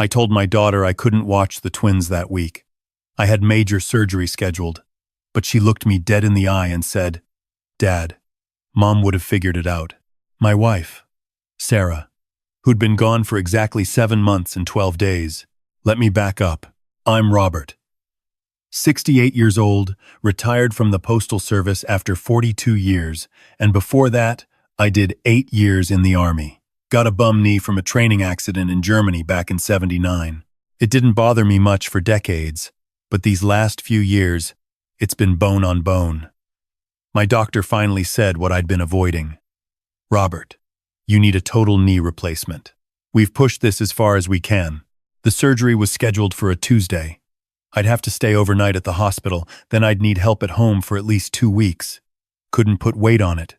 I told my daughter I couldn't watch the twins that week. I had major surgery scheduled, but she looked me dead in the eye and said, "Dad, Mom would have figured it out." My wife, Sarah, who'd been gone for exactly 7 months and 12 days. Let me back up. I'm Robert. 68 years old, retired from the Postal Service after 42 years, and before that, I did 8 years in the Army. Got a bum knee from a training accident in Germany back in '79. It didn't bother me much for decades, but these last few years, it's been bone on bone. My doctor finally said what I'd been avoiding. "Robert, you need a total knee replacement. We've pushed this as far as we can." The surgery was scheduled for a Tuesday. I'd have to stay overnight at the hospital, then I'd need help at home for at least 2 weeks. Couldn't put weight on it.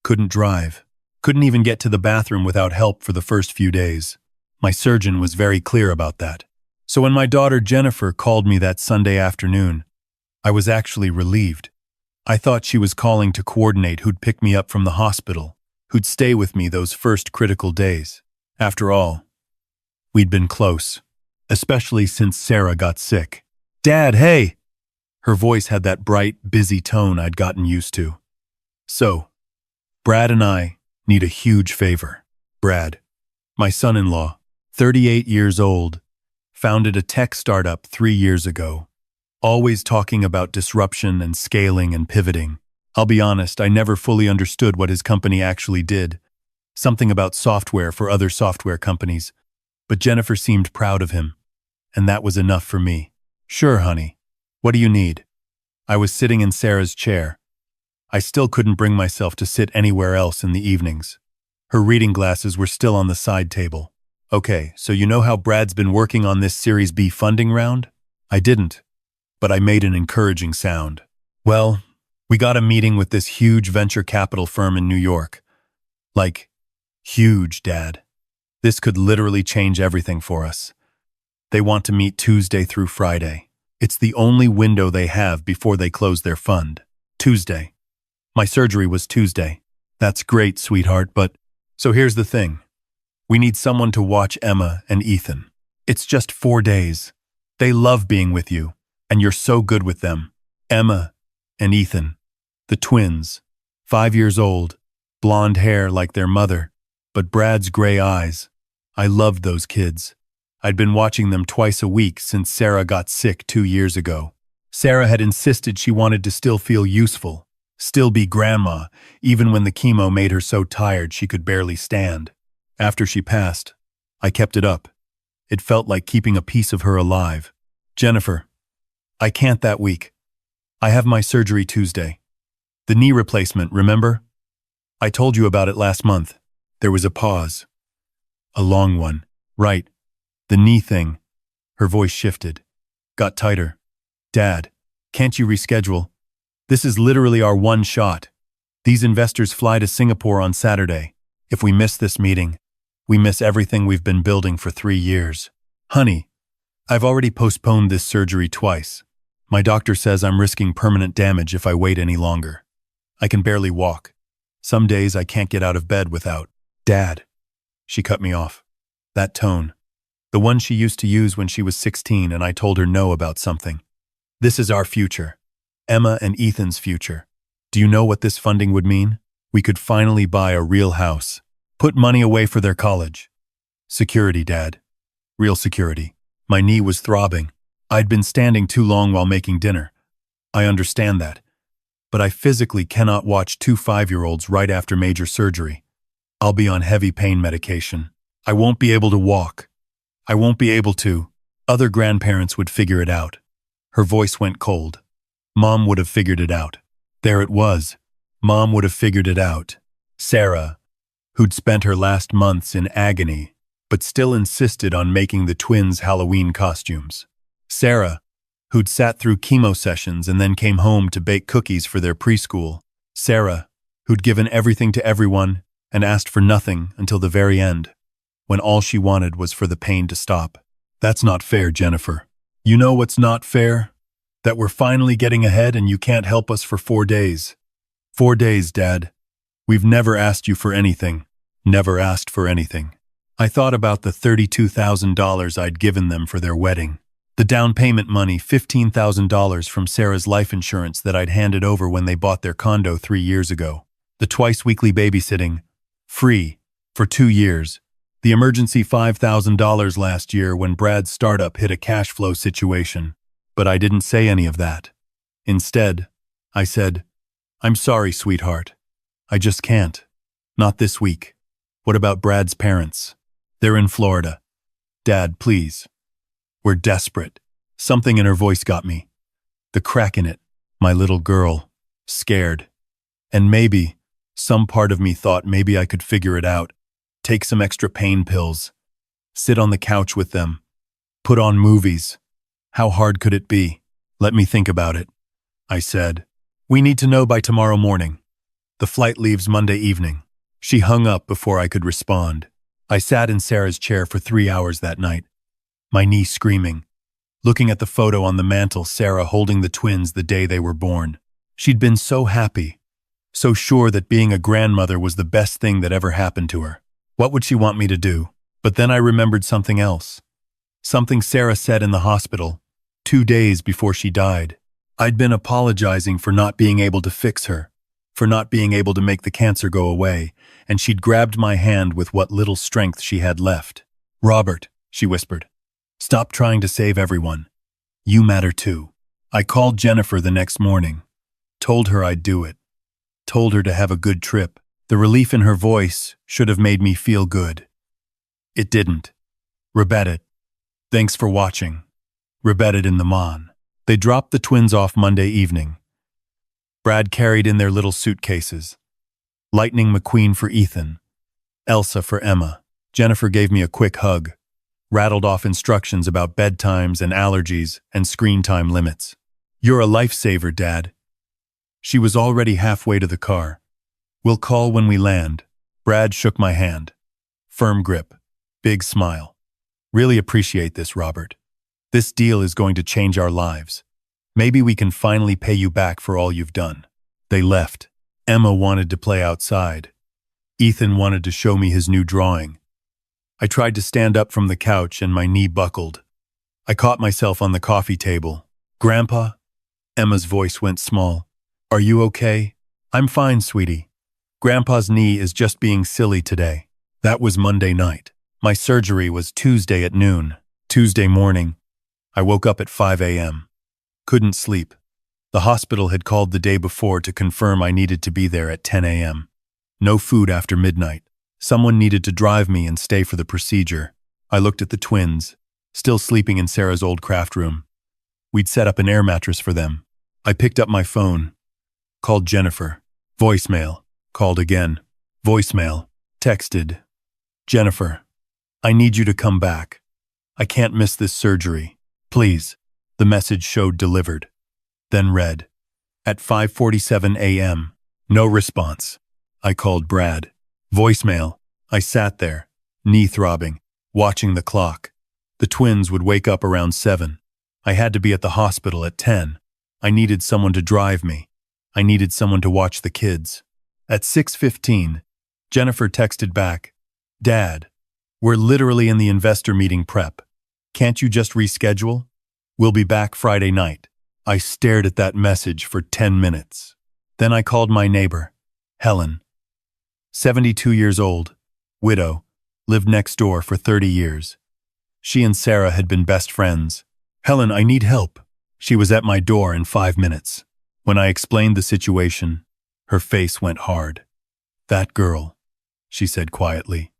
Couldn't drive. Couldn't even get to the bathroom without help for the first few days. My surgeon was very clear about that. So when my daughter Jennifer called me that Sunday afternoon, I was actually relieved. I thought she was calling to coordinate who'd pick me up from the hospital, who'd stay with me those first critical days. After all, we'd been close, especially since Sarah got sick. "Dad, hey!" Her voice had that bright, busy tone I'd gotten used to. "So, Brad and I need a huge favor." Brad, my son-in-law, 38 years old, founded a tech startup 3 years ago, always talking about disruption and scaling and pivoting. I'll be honest, I never fully understood what his company actually did. Something about software for other software companies. But Jennifer seemed proud of him, and that was enough for me. "Sure, honey. What do you need?" I was sitting in Sarah's chair. I still couldn't bring myself to sit anywhere else in the evenings. Her reading glasses were still on the side table. "Okay, so you know how Brad's been working on this Series B funding round?" I didn't, but I made an encouraging sound. "Well, we got a meeting with this huge venture capital firm in New York. Like, huge, Dad. This could literally change everything for us. They want to meet Tuesday through Friday. It's the only window they have before they close their fund. Tuesday. My surgery was Tuesday. That's great, sweetheart, but so here's the thing. We need someone to watch Emma and Ethan. It's just 4 days. They love being with you, and you're so good with them. Emma and Ethan, the twins, 5 years old, blonde hair like their mother, but Brad's gray eyes. I loved those kids. I'd been watching them twice a week since Sarah got sick 2 years ago. Sarah had insisted she wanted to still feel useful, still be grandma, even when the chemo made her so tired she could barely stand. After she passed, I kept it up. It felt like keeping a piece of her alive. "Jennifer, I can't that week. I have my surgery Tuesday. The knee replacement, remember? I told you about it last month." There was a pause. A long one. "Right. The knee thing." Her voice shifted. Got tighter. "Dad, can't you reschedule? This is literally our one shot. These investors fly to Singapore on Saturday. If we miss this meeting, we miss everything we've been building for 3 years. Honey, I've already postponed this surgery twice. My doctor says I'm risking permanent damage if I wait any longer. I can barely walk. Some days I can't get out of bed without, 'Dad.'" She cut me off. That tone. The one she used to use when she was 16 and I told her no about something. "This is our future. Emma and Ethan's future. Do you know what this funding would mean? We could finally buy a real house. Put money away for their college. Security, Dad. Real security." My knee was throbbing. I'd been standing too long while making dinner. I understand that. But I physically cannot watch 2 5-year-olds right after major surgery. I'll be on heavy pain medication. I won't be able to walk. I won't be able to. Other grandparents would figure it out. Her voice went cold. Mom would have figured it out. There it was. Mom would have figured it out. Sarah, who'd spent her last months in agony, but still insisted on making the twins' Halloween costumes. Sarah, who'd sat through chemo sessions and then came home to bake cookies for their preschool. Sarah, who'd given everything to everyone and asked for nothing until the very end, when all she wanted was for the pain to stop. "That's not fair, Jennifer. You know what's not fair? That we're finally getting ahead and you can't help us for 4 days. 4 days, Dad. We've never asked you for anything. Never asked for anything." I thought about the $32,000 I'd given them for their wedding. The down payment money, $15,000 from Sarah's life insurance that I'd handed over when they bought their condo 3 years ago. The twice-weekly babysitting, free, for 2 years. The emergency $5,000 last year when Brad's startup hit a cash flow situation. But I didn't say any of that. Instead, I said, "I'm sorry, sweetheart. I just can't. Not this week." "What about Brad's parents? They're in Florida. Dad, please. We're desperate." Something in her voice got me. The crack in it. My little girl. Scared. And maybe, some part of me thought maybe I could figure it out. Take some extra pain pills. Sit on the couch with them. Put on movies. How hard could it be? "Let me think about it," I said. "We need to know by tomorrow morning. The flight leaves Monday evening." She hung up before I could respond. I sat in Sarah's chair for 3 hours that night, my knee screaming, looking at the photo on the mantel, Sarah holding the twins the day they were born. She'd been so happy, so sure that being a grandmother was the best thing that ever happened to her. What would she want me to do? But then I remembered something else. Something Sarah said in the hospital, 2 days before she died. I'd been apologizing for not being able to fix her, for not being able to make the cancer go away, and she'd grabbed my hand with what little strength she had left. "Robert," she whispered, "stop trying to save everyone. You matter too." I called Jennifer the next morning, told her I'd do it, told her to have a good trip. The relief in her voice should have made me feel good. It didn't. "Rebet it. Thanks for watching." Rebet it in the mon. They dropped the twins off Monday evening. Brad carried in their little suitcases. Lightning McQueen for Ethan. Elsa for Emma. Jennifer gave me a quick hug, rattled off instructions about bedtimes and allergies and screen time limits. "You're a lifesaver, Dad." She was already halfway to the car. "We'll call when we land." Brad shook my hand. Firm grip. Big smile. "Really appreciate this, Robert. This deal is going to change our lives. Maybe we can finally pay you back for all you've done." They left. Emma wanted to play outside. Ethan wanted to show me his new drawing. I tried to stand up from the couch and my knee buckled. I caught myself on the coffee table. "Grandpa?" Emma's voice went small. "Are you okay?" "I'm fine, sweetie. Grandpa's knee is just being silly today." That was Monday night. My surgery was Tuesday at noon. Tuesday morning, I woke up at 5 a.m. Couldn't sleep. The hospital had called the day before to confirm I needed to be there at 10 a.m. No food after midnight. Someone needed to drive me and stay for the procedure. I looked at the twins, still sleeping in Sarah's old craft room. We'd set up an air mattress for them. I picked up my phone, called Jennifer. Voicemail. Called again. Voicemail. Texted. "Jennifer, I need you to come back. I can't miss this surgery. Please." The message showed delivered. Then read. At 5:47 a.m. No response. I called Brad. Voicemail. I sat there, knee throbbing, watching the clock. The twins would wake up around 7. I had to be at the hospital at 10. I needed someone to drive me. I needed someone to watch the kids. At 6:15, Jennifer texted back, "Dad, we're literally in the investor meeting prep. Can't you just reschedule? We'll be back Friday night." I stared at that message for 10 minutes. Then I called my neighbor, Helen. 72 years old, widow, lived next door for 30 years. She and Sarah had been best friends. "Helen, I need help." She was at my door in 5 minutes. When I explained the situation, her face went hard. "That girl," she said quietly,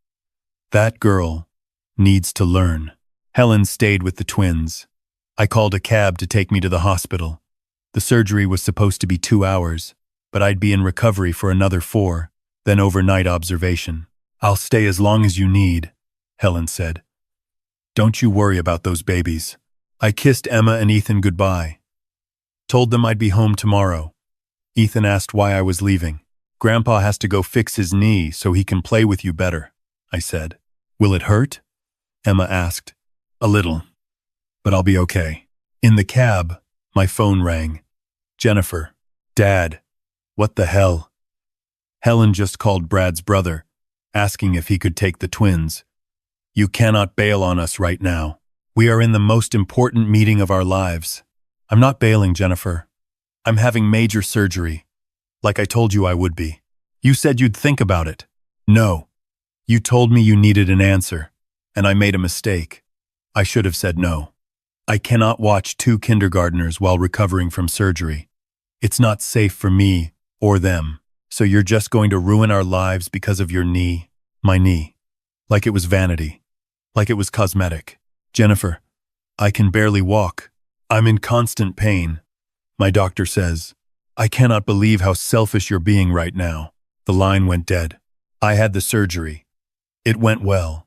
"that girl needs to learn." Helen stayed with the twins. I called a cab to take me to the hospital. The surgery was supposed to be 2 hours, but I'd be in recovery for another 4, then overnight observation. "I'll stay as long as you need," Helen said. "Don't you worry about those babies." I kissed Emma and Ethan goodbye. Told them I'd be home tomorrow. Ethan asked why I was leaving. "Grandpa has to go fix his knee so he can play with you better," I said. "Will it hurt?" Emma asked. "A little, but I'll be okay." In the cab, my phone rang. "Jennifer, Dad, what the hell?" Helen just called Brad's brother, asking if he could take the twins. You cannot bail on us right now. We are in the most important meeting of our lives. I'm not bailing, Jennifer. I'm having major surgery, like I told you I would be. You said you'd think about it. No. You told me you needed an answer, and I made a mistake. I should have said no. I cannot watch two kindergartners while recovering from surgery. It's not safe for me or them. So you're just going to ruin our lives because of your knee, my knee. Like it was vanity. Like it was cosmetic. Jennifer, I can barely walk. I'm in constant pain. My doctor says, I cannot believe how selfish you're being right now. The line went dead. I had the surgery. It went well.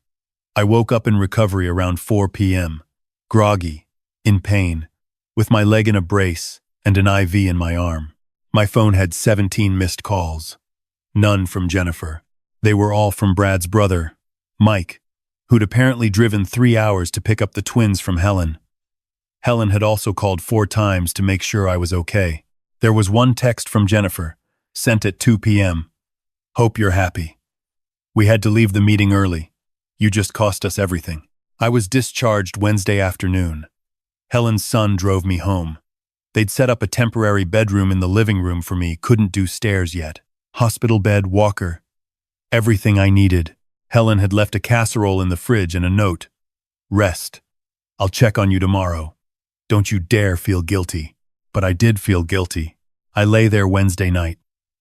I woke up in recovery around 4 p.m., groggy, in pain, with my leg in a brace and an IV in my arm. My phone had 17 missed calls. None from Jennifer. They were all from Brad's brother, Mike, who'd apparently driven 3 hours to pick up the twins from Helen. Helen had also called 4 times to make sure I was okay. There was one text from Jennifer, sent at 2 p.m. Hope you're happy. We had to leave the meeting early. You just cost us everything. I was discharged Wednesday afternoon. Helen's son drove me home. They'd set up a temporary bedroom in the living room for me, couldn't do stairs yet. Hospital bed, walker. Everything I needed. Helen had left a casserole in the fridge and a note. Rest. I'll check on you tomorrow. Don't you dare feel guilty. But I did feel guilty. I lay there Wednesday night,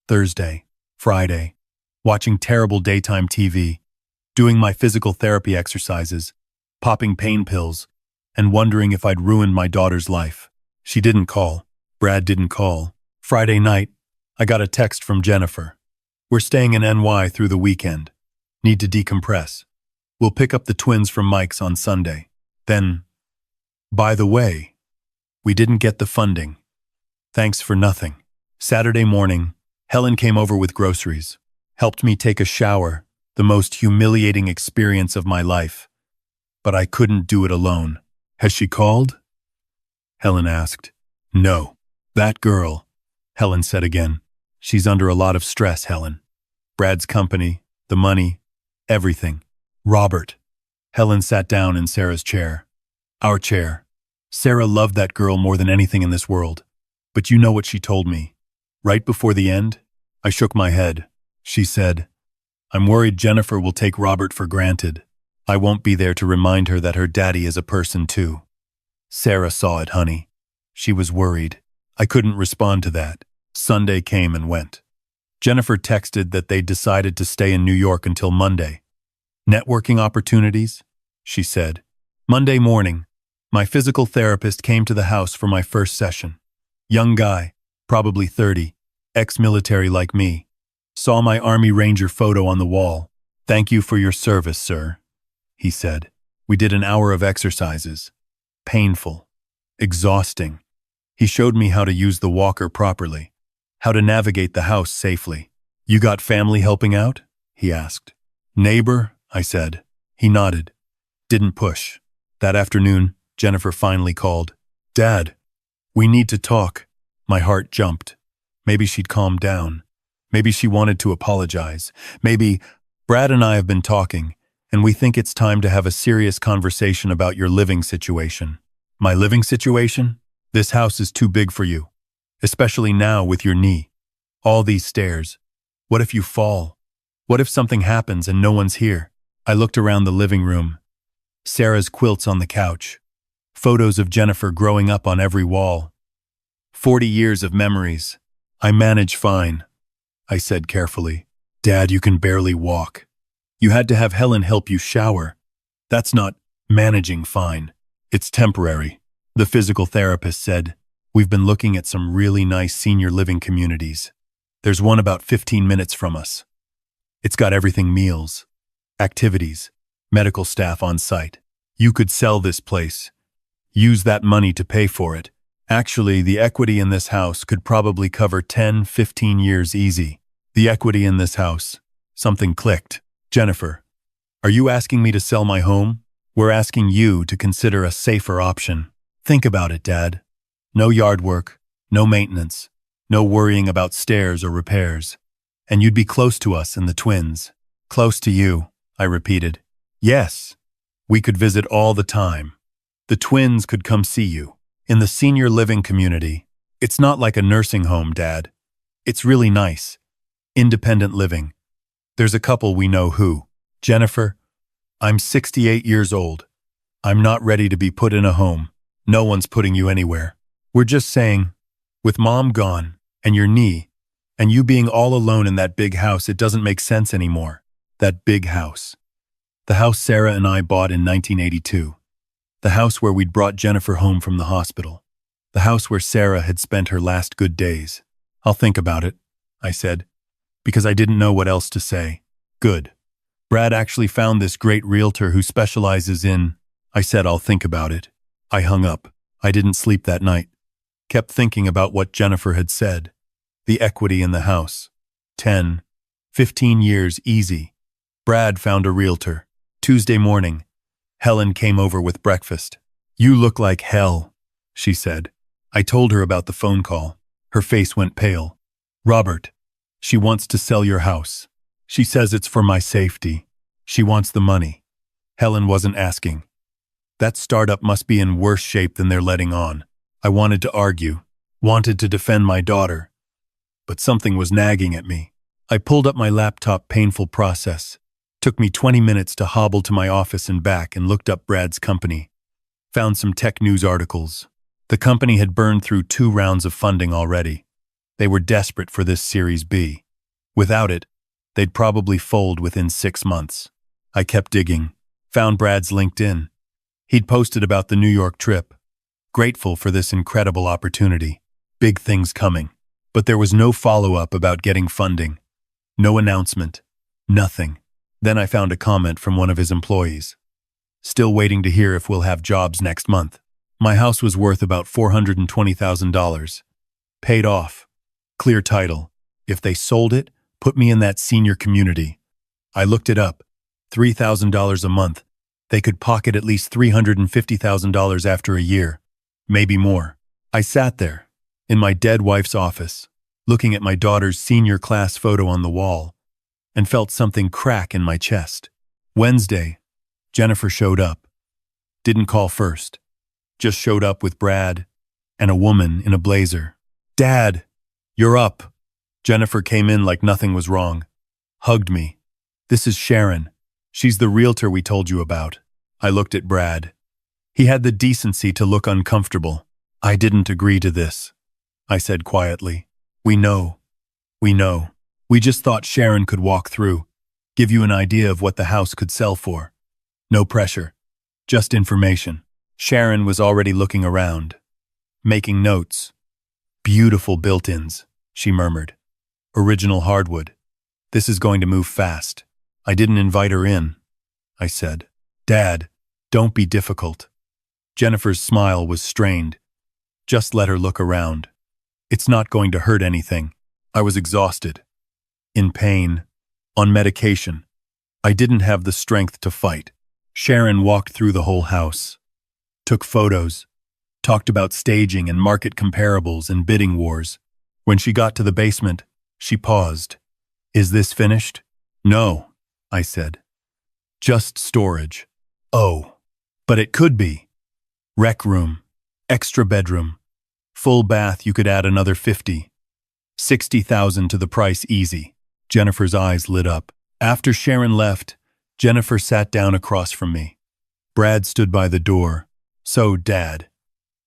Thursday, Friday, watching terrible daytime TV, doing my physical therapy exercises, popping pain pills, and wondering if I'd ruined my daughter's life. She didn't call. Brad didn't call. Friday night, I got a text from Jennifer. We're staying in NY through the weekend. Need to decompress. We'll pick up the twins from Mike's on Sunday. Then, by the way, we didn't get the funding. Thanks for nothing. Saturday morning, Helen came over with groceries, helped me take a shower, the most humiliating experience of my life. But I couldn't do it alone. Has she called? Helen asked. No. That girl, Helen said again. She's under a lot of stress, Helen. Brad's company, the money, everything. Robert. Helen sat down in Sarah's chair. Our chair. Sarah loved that girl more than anything in this world. But you know what she told me. Right before the end, I shook my head. She said, I'm worried Jennifer will take Robert for granted. I won't be there to remind her that her daddy is a person too. Sarah saw it, honey. She was worried. I couldn't respond to that. Sunday came and went. Jennifer texted that they'd decided to stay in New York until Monday. Networking opportunities? She said. Monday morning, my physical therapist came to the house for my first session. Young guy, probably 30, ex-military like me. Saw my Army Ranger photo on the wall. Thank you for your service, sir, he said. We did an hour of exercises. Painful. Exhausting. He showed me how to use the walker properly, how to navigate the house safely. You got family helping out? He asked. Neighbor, I said. He nodded. Didn't push. That afternoon, Jennifer finally called. Dad, we need to talk. My heart jumped. Maybe she'd calmed down. Maybe she wanted to apologize. Maybe Brad and I have been talking, and we think it's time to have a serious conversation about your living situation. My living situation? This house is too big for you, especially now with your knee. All these stairs. What if you fall? What if something happens and no one's here? I looked around the living room. Sarah's quilts on the couch. Photos of Jennifer growing up on every wall. 40 years of memories. I manage fine, I said carefully. Dad, you can barely walk. You had to have Helen help you shower. That's not managing fine. It's temporary. The physical therapist said, we've been looking at some really nice senior living communities. There's one about 15 minutes from us. It's got everything: meals, activities, medical staff on site. You could sell this place. Use that money to pay for it. Actually, the equity in this house could probably cover 10, 15 years easy. The equity in this house. Something clicked. Jennifer, are you asking me to sell my home? We're asking you to consider a safer option. Think about it, Dad. No yard work, no maintenance, no worrying about stairs or repairs. And you'd be close to us and the twins. Close to you, I repeated. Yes, We could visit all the time. The twins could come see you. In the senior living community, it's not like a nursing home, Dad. It's really nice. Independent living. There's a couple we know who. Jennifer, I'm 68 years old. I'm not ready to be put in a home. No one's putting you anywhere. We're just saying, with Mom gone, and your knee, and you being all alone in that big house, it doesn't make sense anymore. That big house. The house Sarah and I bought in 1982. The house where we'd brought Jennifer home from the hospital. The house where Sarah had spent her last good days. I'll think about it, I said, because I didn't know what else to say. Good. Brad actually found this great realtor who specializes in... I said I'll think about it. I hung up. I didn't sleep that night. Kept thinking about what Jennifer had said. The equity in the house. 10, 15 years easy. Brad found a realtor. Tuesday morning, Helen came over with breakfast. You look like hell, she said. I told her about the phone call. Her face went pale. Robert, she wants to sell your house. She says it's for my safety. She wants the money. Helen wasn't asking. That startup must be in worse shape than they're letting on. I wanted to argue, wanted to defend my daughter, but something was nagging at me. I pulled up my laptop, painful process. Took me 20 minutes to hobble to my office and back and looked up Brad's company. Found some tech news articles. The company had burned through 2 rounds of funding already. They were desperate for this Series B. Without it, they'd probably fold within 6 months. I kept digging. Found Brad's LinkedIn. He'd posted about the New York trip. Grateful for this incredible opportunity. Big things coming. But there was no follow-up about getting funding. No announcement. Nothing. Then I found a comment from one of his employees. Still waiting to hear if we'll have jobs next month. My house was worth about $420,000. Paid off. Clear title. If they sold it, put me in that senior community. I looked it up. $3,000 a month. They could pocket at least $350,000 after a year. Maybe more. I sat there, in my dead wife's office, looking at my daughter's senior class photo on the wall, and felt something crack in my chest. Wednesday, Jennifer showed up. Didn't call first. Just showed up with Brad and a woman in a blazer. Dad, you're up. Jennifer came in like nothing was wrong. Hugged me. This is Sharon. She's the realtor we told you about. I looked at Brad. He had the decency to look uncomfortable. I didn't agree to this, I said quietly. We know. We just thought Sharon could walk through, give you an idea of what the house could sell for. No pressure, just information. Sharon was already looking around, making notes. Beautiful built-ins, she murmured. Original hardwood. This is going to move fast. I didn't invite her in, I said. Dad, don't be difficult. Jennifer's smile was strained. Just let her look around. It's not going to hurt anything. I was exhausted. In pain. On medication. I didn't have the strength to fight. Sharon walked through the whole house. Took photos. Talked about staging and market comparables and bidding wars. When she got to the basement, she paused. Is this finished? No, I said. Just storage. Oh, but it could be. Rec room. Extra bedroom. Full bath, you could add another 50. 60,000 to the price easy. Jennifer's eyes lit up. After Sharon left, Jennifer sat down across from me. Brad stood by the door. So, Dad,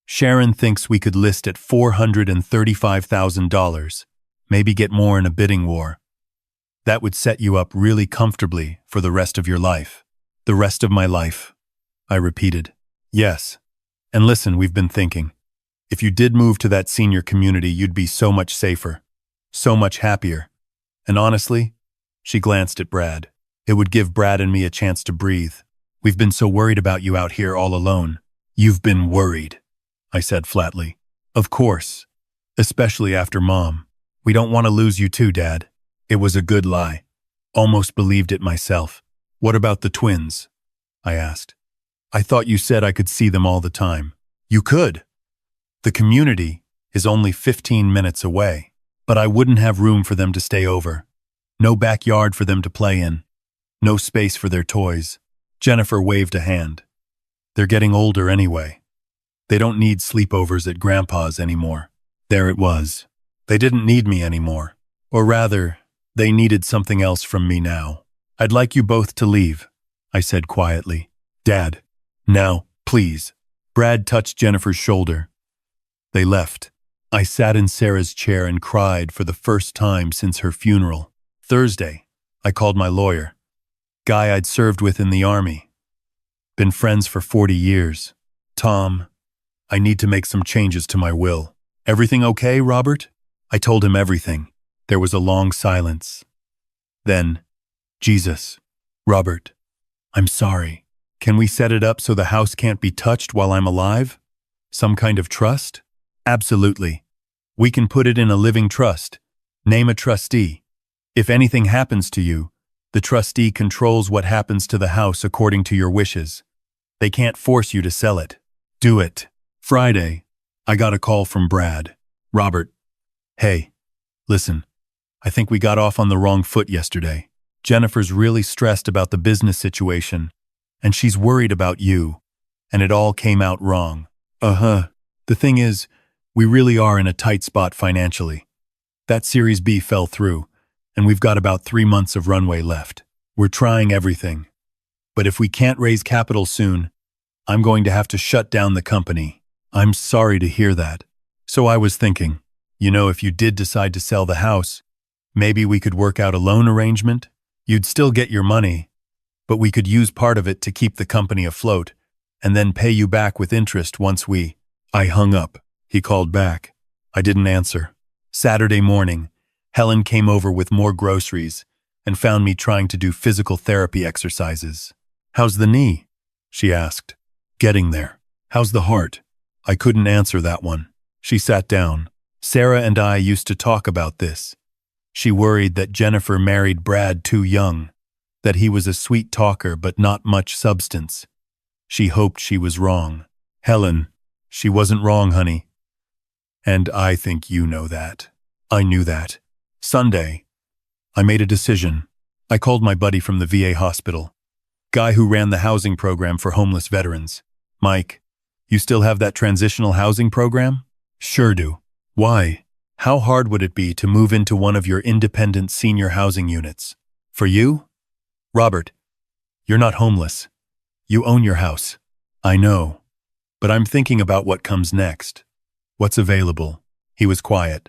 Sharon thinks we could list at $435,000, maybe get more in a bidding war. That would set you up really comfortably for the rest of your life. The rest of my life, I repeated. Yes. And listen, we've been thinking. If you did move to that senior community, you'd be so much safer, so much happier. And honestly, she glanced at Brad. It would give Brad and me a chance to breathe. We've been so worried about you out here all alone. You've been worried, I said flatly. Of course, especially after Mom. We don't want to lose you too, Dad. It was a good lie. Almost believed it myself. What about the twins? I asked. I thought you said I could see them all the time. You could. The community is only 15 minutes away, but I wouldn't have room for them to stay over. No backyard for them to play in. No space for their toys. Jennifer waved a hand. They're getting older anyway. They don't need sleepovers at Grandpa's anymore. There it was. They didn't need me anymore. Or rather, they needed something else from me now. I'd like you both to leave, I said quietly. Dad. Now, please. Brad touched Jennifer's shoulder. They left. I sat in Sarah's chair and cried for the first time since her funeral. Thursday, I called my lawyer. Guy I'd served with in the army. Been friends for 40 years. Tom, I need to make some changes to my will. Everything okay, Robert? I told him everything. There was a long silence. Then, Jesus, Robert, I'm sorry. Can we set it up so the house can't be touched while I'm alive? Some kind of trust? Absolutely. We can put it in a living trust. Name a trustee. If anything happens to you, the trustee controls what happens to the house according to your wishes. They can't force you to sell it. Do it. Friday, I got a call from Brad. Robert. Hey, listen, I think we got off on the wrong foot yesterday. Jennifer's really stressed about the business situation, and she's worried about you, and it all came out wrong. The thing is, we really are in a tight spot financially. That Series B fell through, and we've got about 3 months of runway left. We're trying everything. But if we can't raise capital soon, I'm going to have to shut down the company. I'm sorry to hear that. So I was thinking, if you did decide to sell the house, maybe we could work out a loan arrangement. You'd still get your money, but we could use part of it to keep the company afloat, and then pay you back with interest once I hung up. He called back. I didn't answer. Saturday morning, Helen came over with more groceries and found me trying to do physical therapy exercises. How's the knee? She asked. Getting there. How's the heart? I couldn't answer that one. She sat down. Sarah and I used to talk about this. She worried that Jennifer married Brad too young, that he was a sweet talker but not much substance. She hoped she was wrong. Helen, she wasn't wrong, honey. And I think you know that. I knew that. Sunday, I made a decision. I called my buddy from the VA hospital, guy who ran the housing program for homeless veterans. Mike, you still have that transitional housing program? Sure do. Why? How hard would it be to move into one of your independent senior housing units? For you? Robert, you're not homeless. You own your house. I know. But I'm thinking about what comes next. What's available? He was quiet.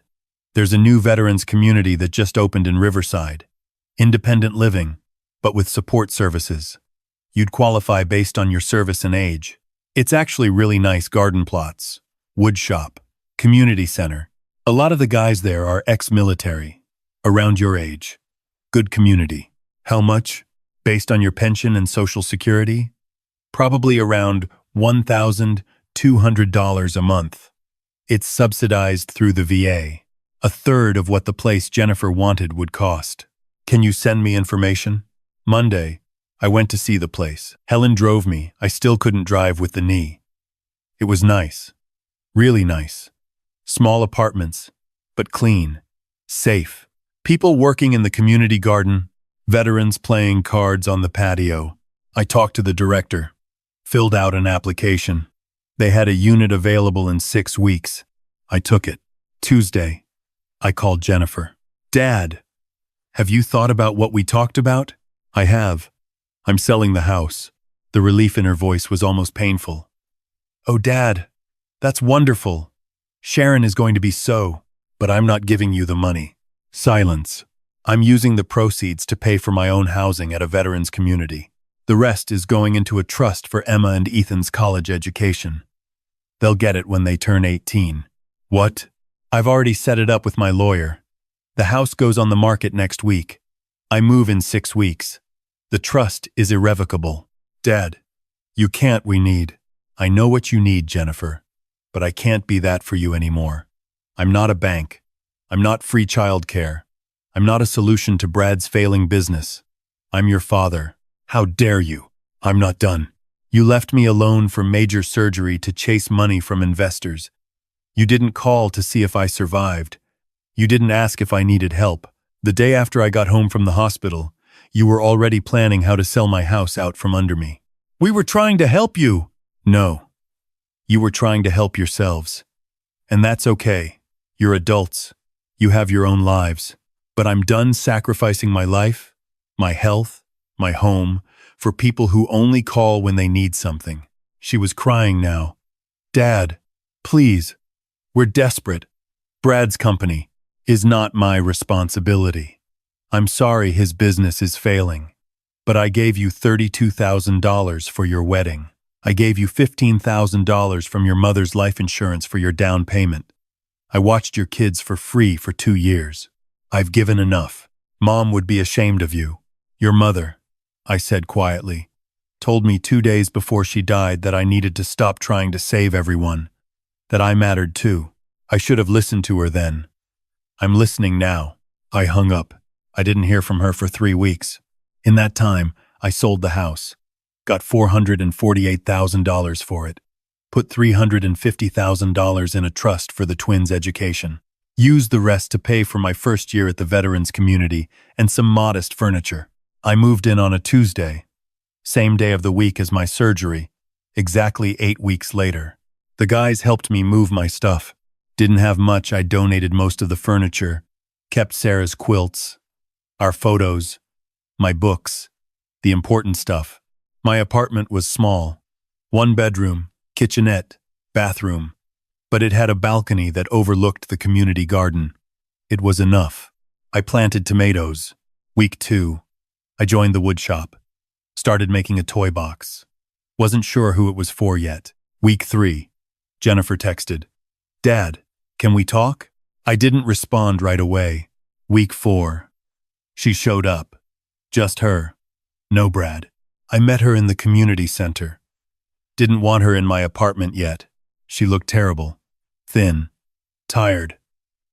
There's a new veterans community that just opened in Riverside. Independent living, but with support services. You'd qualify based on your service and age. It's actually really nice garden plots, wood shop, community center. A lot of the guys there are ex-military, around your age. Good community. How much? Based on your pension and Social Security? Probably around $1,200 a month. It's subsidized through the VA. A third of what the place Jennifer wanted would cost. Can you send me information? Monday, I went to see the place. Helen drove me. I still couldn't drive with the knee. It was nice. Really nice. Small apartments, but clean. Safe. People working in the community garden. Veterans playing cards on the patio. I talked to the director. Filled out an application. They had a unit available in 6 weeks. I took it. Tuesday, I called Jennifer. Dad, have you thought about what we talked about? I have. I'm selling the house. The relief in her voice was almost painful. Oh, Dad, that's wonderful. Sharon is going to be but I'm not giving you the money. Silence. I'm using the proceeds to pay for my own housing at a veterans community. The rest is going into a trust for Emma and Ethan's college education. They'll get it when they turn 18. What? I've already set it up with my lawyer. The house goes on the market next week. I move in 6 weeks. The trust is irrevocable. Dad, you can't. We need. I know what you need, Jennifer, but I can't be that for you anymore. I'm not a bank. I'm not free childcare. I'm not a solution to Brad's failing business. I'm your father. How dare you? I'm not done. You left me alone for major surgery to chase money from investors. You didn't call to see if I survived. You didn't ask if I needed help. The day after I got home from the hospital, You were already planning how to sell my house out from under me. We were trying to help you. No. You were trying to help yourselves. And that's okay. You're adults. You have your own lives. But I'm done sacrificing my life, my health, my home, for people who only call when they need something. She was crying now. Dad, please. We're desperate. Brad's company is not my responsibility. I'm sorry his business is failing. But I gave you $32,000 for your wedding. I gave you $15,000 from your mother's life insurance for your down payment. I watched your kids for free for 2 years. I've given enough. Mom would be ashamed of you. Your mother, I said quietly, told me 2 days before she died that I needed to stop trying to save everyone, that I mattered too. I should have listened to her then. I'm listening now. I hung up. I didn't hear from her for 3 weeks. In that time, I sold the house, got $448,000 for it, put $350,000 in a trust for the twins' education, used the rest to pay for my first year at the veterans community and some modest furniture. I moved in on a Tuesday, same day of the week as my surgery, exactly 8 weeks later. The guys helped me move my stuff. Didn't have much. I donated most of the furniture, kept Sarah's quilts, our photos, my books, the important stuff. My apartment was small, 1 bedroom, kitchenette, bathroom, but it had a balcony that overlooked the community garden. It was enough. I planted tomatoes. Week 2, I joined the wood shop, started making a toy box. Wasn't sure who it was for yet. Week 3, Jennifer texted, Dad, can we talk? I didn't respond right away. Week 4, she showed up. Just her. No Brad. I met her in the community center. Didn't want her in my apartment yet. She looked terrible. Thin. Tired.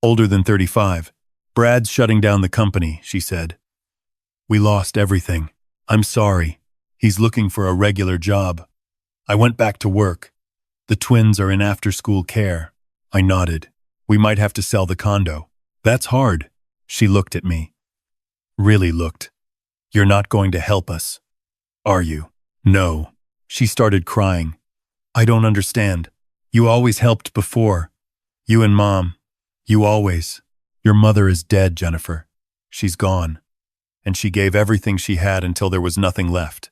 Older than 35. Brad's shutting down the company, she said. We lost everything. I'm sorry. He's looking for a regular job. I went back to work. The twins are in after-school care. I nodded. We might have to sell the condo. That's hard. She looked at me. Really looked. You're not going to help us, are you? No. She started crying. I don't understand. You always helped before. You and Mom. You always. Your mother is dead, Jennifer. She's gone. And she gave everything she had until there was nothing left.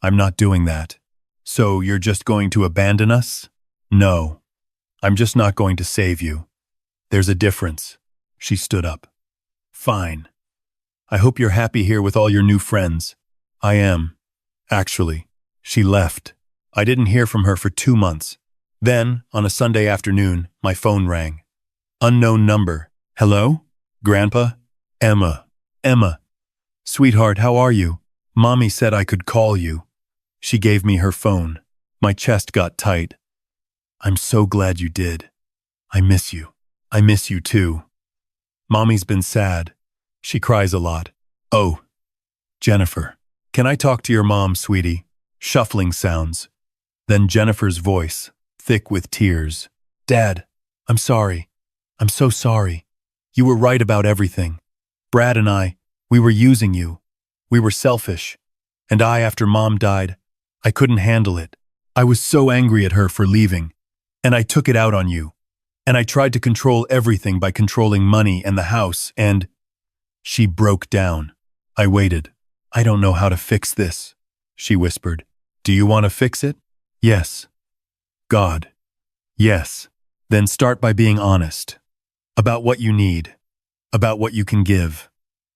I'm not doing that. So you're just going to abandon us? No. I'm just not going to save you. There's a difference. She stood up. Fine. I hope you're happy here with all your new friends. I am. Actually, she left. I didn't hear from her for 2 months. Then, on a Sunday afternoon, my phone rang. Unknown number. Hello? Grandpa? Emma. Emma. Sweetheart, how are you? Mommy said I could call you. She gave me her phone. My chest got tight. I'm so glad you did. I miss you. I miss you too. Mommy's been sad. She cries a lot. Oh, Jennifer, can I talk to your mom, sweetie? Shuffling sounds. Then Jennifer's voice, thick with tears. Dad, I'm sorry. I'm so sorry. You were right about everything. Brad and I, we were using you. We were selfish. And after Mom died, I couldn't handle it. I was so angry at her for leaving. And I took it out on you. And I tried to control everything by controlling money and the house, and she broke down. I waited. I don't know how to fix this, she whispered. Do you want to fix it? Yes. God. Yes. Then start by being honest. About what you need. About what you can give.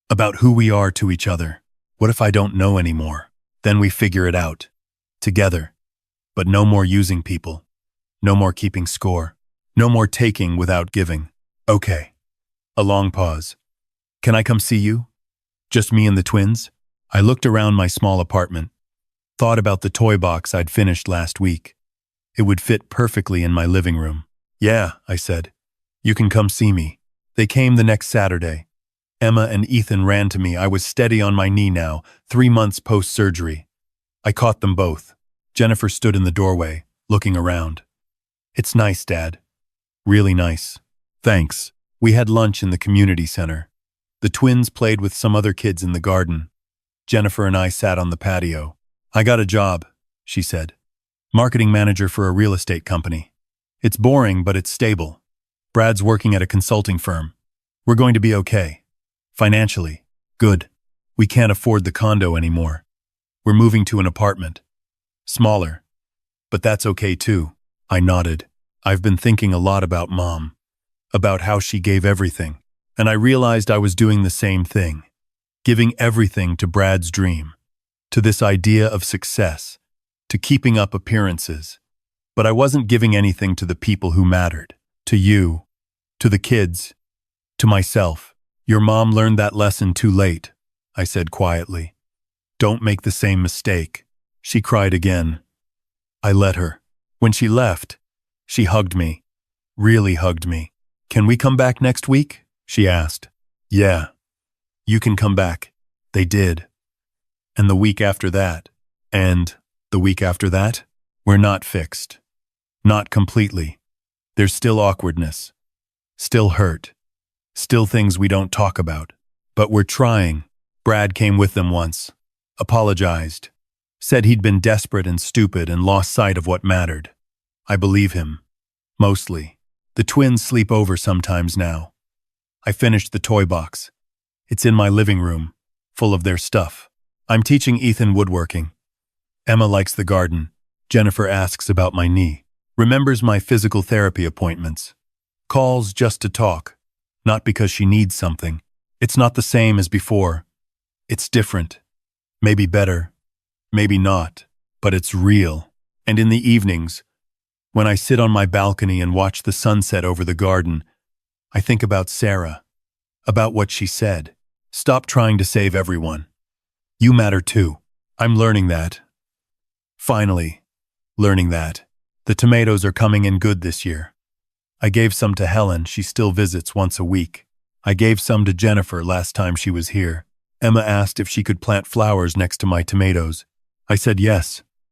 About who we are to each other. What if I don't know anymore? Then we figure it out. Together. But no more using people. No more keeping score. No more taking without giving. Okay. A long pause. Can I come see you? Just me and the twins? I looked around my small apartment. Thought about the toy box I'd finished last week. It would fit perfectly in my living room. Yeah, I said. You can come see me. They came the next Saturday. Emma and Ethan ran to me. I was steady on my knee now, 3 months post-surgery. I caught them both. Jennifer stood in the doorway, looking around. It's nice, Dad. Really nice. Thanks. We had lunch in the community center. The twins played with some other kids in the garden. Jennifer and I sat on the patio. I got a job, she said. Marketing manager for a real estate company. It's boring, but it's stable. Brad's working at a consulting firm. We're going to be okay. Financially, good. We can't afford the condo anymore. We're moving to an apartment. Smaller. But that's okay too. I nodded. I've been thinking a lot about Mom. About how she gave everything. And I realized I was doing the same thing. Giving everything to Brad's dream. To this idea of success. To keeping up appearances. But I wasn't giving anything to the people who mattered. To you. To the kids. To myself. Your mom learned that lesson too late, I said quietly. Don't make the same mistake. She cried again. I let her. When she left, she hugged me. Really hugged me. Can we come back next week? She asked. Yeah. You can come back. They did. And the week after that. And the week after that? We're not fixed. Not completely. There's still awkwardness. Still hurt. Still things we don't talk about. But we're trying. Brad came with them once. Apologized. Said he'd been desperate and stupid and lost sight of what mattered. I believe him. Mostly. The twins sleep over sometimes now. I finished the toy box. It's in my living room, full of their stuff. I'm teaching Ethan woodworking. Emma likes the garden. Jennifer asks about my knee. Remembers my physical therapy appointments. Calls just to talk. Not because she needs something. It's not the same as before. It's different. Maybe better. Maybe not. But it's real. And in the evenings, when I sit on my balcony and watch the sunset over the garden, I think about Sarah. About what she said. Stop trying to save everyone. You matter too. I'm learning that. Finally, learning that. The tomatoes are coming in good this year. I gave some to Helen, she still visits once a week. I gave some to Jennifer last time she was here. Emma asked if she could plant flowers next to my tomatoes. I said yes.